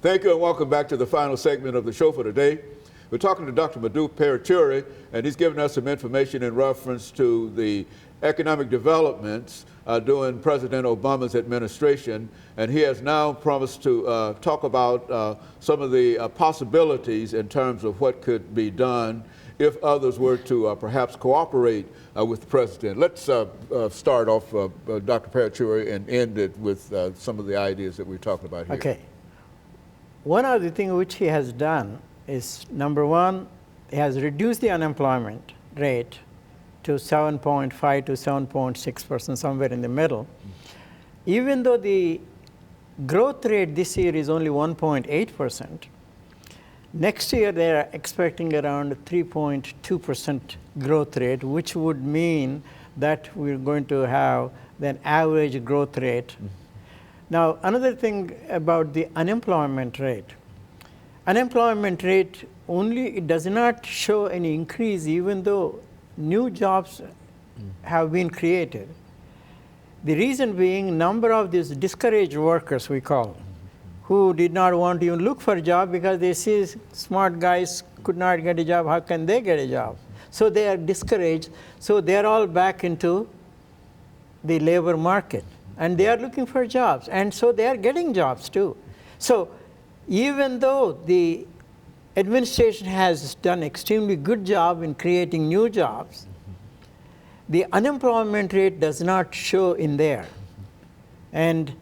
Thank you and welcome back to the final segment of the show for today. We're talking to Dr. MParuchuri, and he's giving us some information in reference to the economic developments during President Obama's administration. And he has now promised to talk about some of the possibilities in terms of what could be done if others were to perhaps cooperate with the president. Let's start off, Dr. Paruchuri, and end it with some of the ideas that we're talking about here. Okay. One of the things which he has done is, number one, he has reduced the unemployment rate to 7.5 to 7.6%, somewhere in the middle. Even though the growth rate this year is only 1.8%, next year they are expecting around 3.2% growth rate, which would mean that we're going to have an average growth rate. Now, another thing about the unemployment rate. Unemployment rate only, it does not show any increase even though new jobs have been created. The reason being, number of these discouraged workers, we call, who did not want to even look for a job because they see smart guys could not get a job, how can they get a job? So they are discouraged, so they are all back into the labor market. And they are looking for jobs, and so they are getting jobs too. So even though the administration has done extremely good job in creating new jobs, the unemployment rate does not show in there. And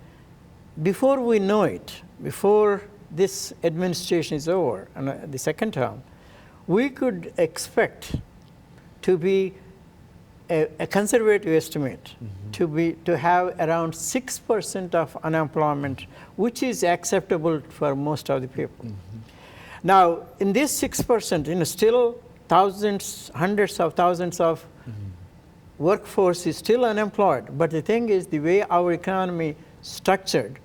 before we know it, before this administration is over, and the second term, we could expect to be a conservative estimate to have around 6% of unemployment, which is acceptable for most of the people. Now, in this 6%, still thousands, hundreds of thousands of workforce is still unemployed. But the thing is, the way our economy structured,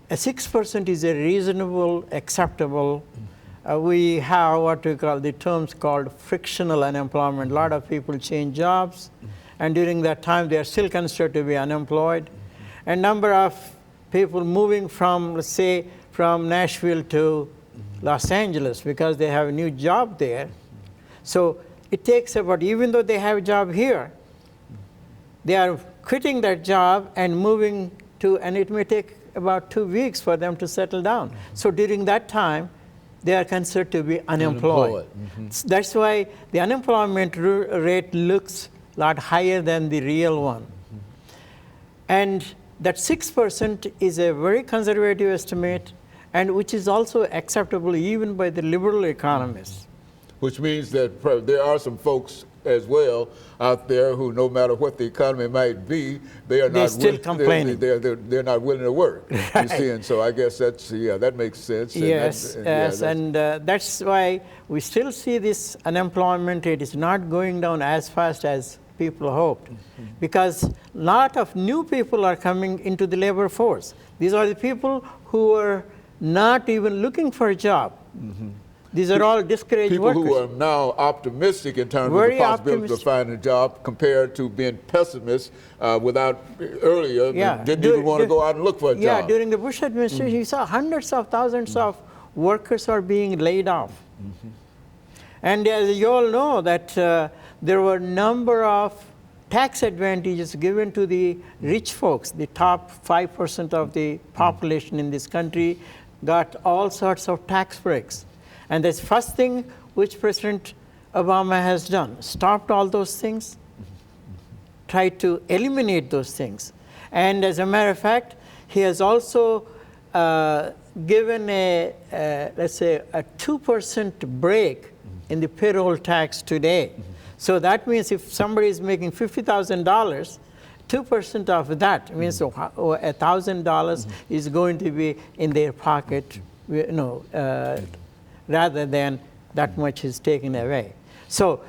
a 6% is a reasonable, acceptable. We have what we call the terms called frictional unemployment. A lot of people change jobs, and during that time they are still considered to be unemployed. And number of people moving from, let's say, from Nashville to Los Angeles because they have a new job there. So it takes about, even though they have a job here, they are quitting that job and moving to, and it may take about 2 weeks for them to settle down. So during that time, they are considered to be unemployed. That's why the unemployment rate looks a lot higher than the real one. And that 6% is a very conservative estimate, and which is also acceptable even by the liberal economists. Which means that there are some folks as well out there who, no matter what the economy might be, they're still complaining. They're not willing to work. Right. You see, and so I guess that's, that makes sense. Yes, and that's why we still see this unemployment rate is not going down as fast as people hoped, because a lot of new people are coming into the labor force. These are the people who are not even looking for a job. These are all discouraged workers. People who are now optimistic in terms of the possibility of finding a job compared to being pessimists earlier didn't even want to go out and look for a job. Yeah, during the Bush administration, you saw hundreds of thousands of workers are being laid off. And as you all know that there were a number of tax advantages given to the rich folks. The top 5% of the population in this country got all sorts of tax breaks. And the first thing which President Obama has done, stopped all those things, tried to eliminate those things. And as a matter of fact, he has also given let's say, a 2% break in the payroll tax today. So that means if somebody is making $50,000, 2% of that means $1,000 is going to be in their pocket, rather than that much is taken away. So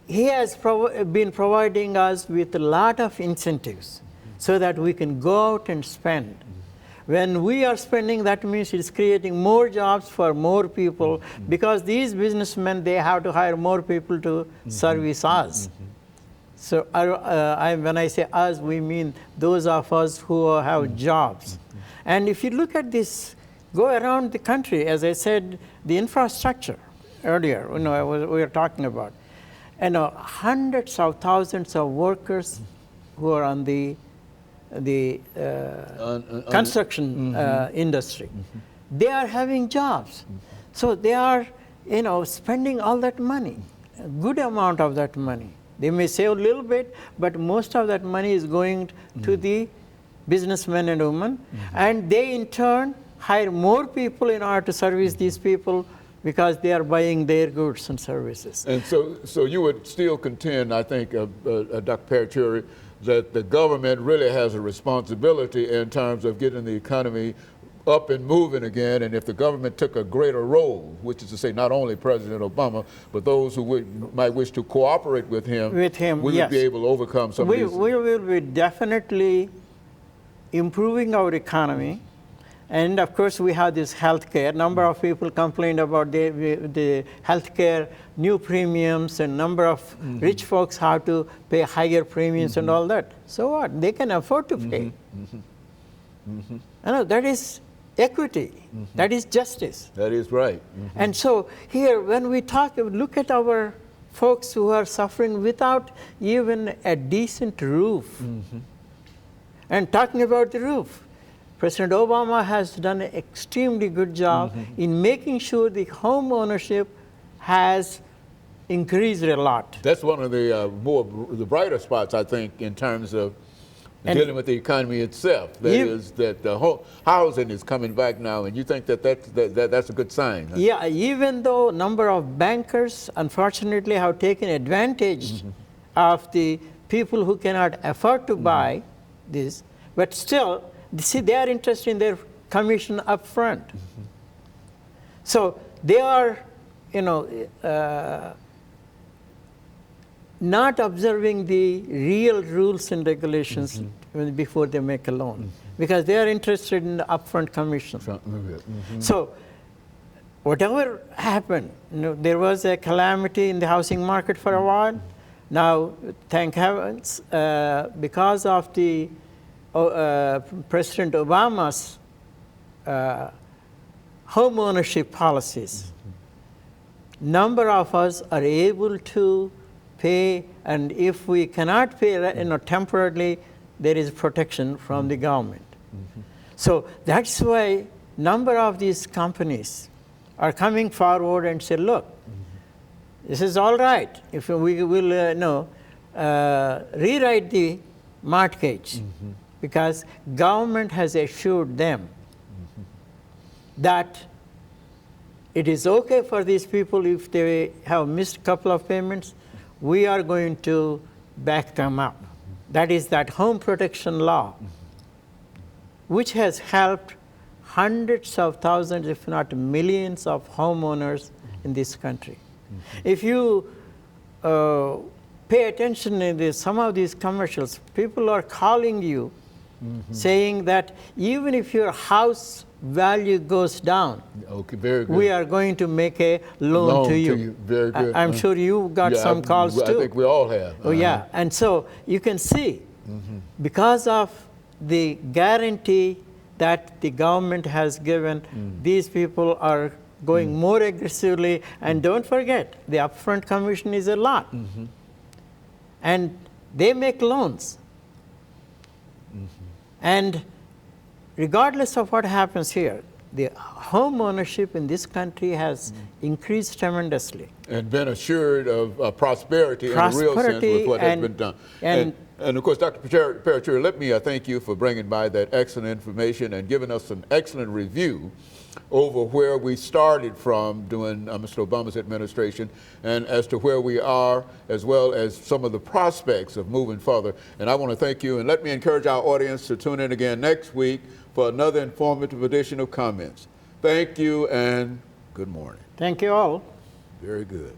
he has been providing us with a lot of incentives so that we can go out and spend. When we are spending, that means it's creating more jobs for more people, because these businessmen, they have to hire more people to service us. So when I say us, we mean those of us who have jobs. And if you look at this, go around the country, as I said, the infrastructure earlier, we were talking about, hundreds of thousands of workers who are on the construction industry, they are having jobs. So they are, spending all that money, a good amount of that money. They may save a little bit, but most of that money is going to the businessmen and women, and they in turn hire more people in order to service these people because they are buying their goods and services. And so you would still contend, I think, Dr. Paruchuri, that the government really has a responsibility in terms of getting the economy up and moving again, and if the government took a greater role, which is to say not only President Obama, but those who might wish to cooperate with him, we would be able to overcome some of these. We will be definitely improving our economy. And of course, we have this health care. Number of people complained about the health care, new premiums, and number of rich folks have to pay higher premiums and all that. So what? They can afford to pay. That is equity. That is justice. That is right. And so here, when we look at our folks who are suffering without even a decent roof, and talking about the roof, President Obama has done an extremely good job in making sure the home ownership has increased a lot. That's one of the brighter spots, I think, in terms of dealing with the economy itself. That is that the whole housing is coming back now, and you think that's a good sign. Huh? Yeah, even though number of bankers, unfortunately, have taken advantage of the people who cannot afford to buy this, but still, see, they are interested in their commission up front. So they are, not observing the real rules and regulations before they make a loan, because they are interested in the upfront commission. So whatever happened, there was a calamity in the housing market for a while. Now, thank heavens, because of the President Obama's home ownership policies, number of us are able to pay, and if we cannot pay, temporarily, there is protection from the government. So that's why number of these companies are coming forward and say, look, this is all right if we will rewrite the mortgage, because government has assured them that it is okay for these people if they have missed a couple of payments, we are going to back them up. That is that home protection law, which has helped hundreds of thousands, if not millions of homeowners in this country. If you pay attention in some of these commercials, people are calling you saying that even if your house value goes down, very good, we are going to make a loan to you. Very good. I'm sure you got some calls too. I think we all have. Oh yeah, and so you can see, because of the guarantee that the government has given, these people are going more aggressively, and don't forget, the upfront commission is a lot. And they make loans. And regardless of what happens here, the home ownership in this country has increased tremendously. And been assured of prosperity in a real sense with what has been done. And of course, Dr. Paruchuri, let me thank you for bringing by that excellent information and giving us an excellent review over where we started from during Mr. Obama's administration, and as to where we are, as well as some of the prospects of moving further. And I want to thank you, and let me encourage our audience to tune in again next week for another informative edition of Comments. Thank you, and good morning. Thank you all. Very good.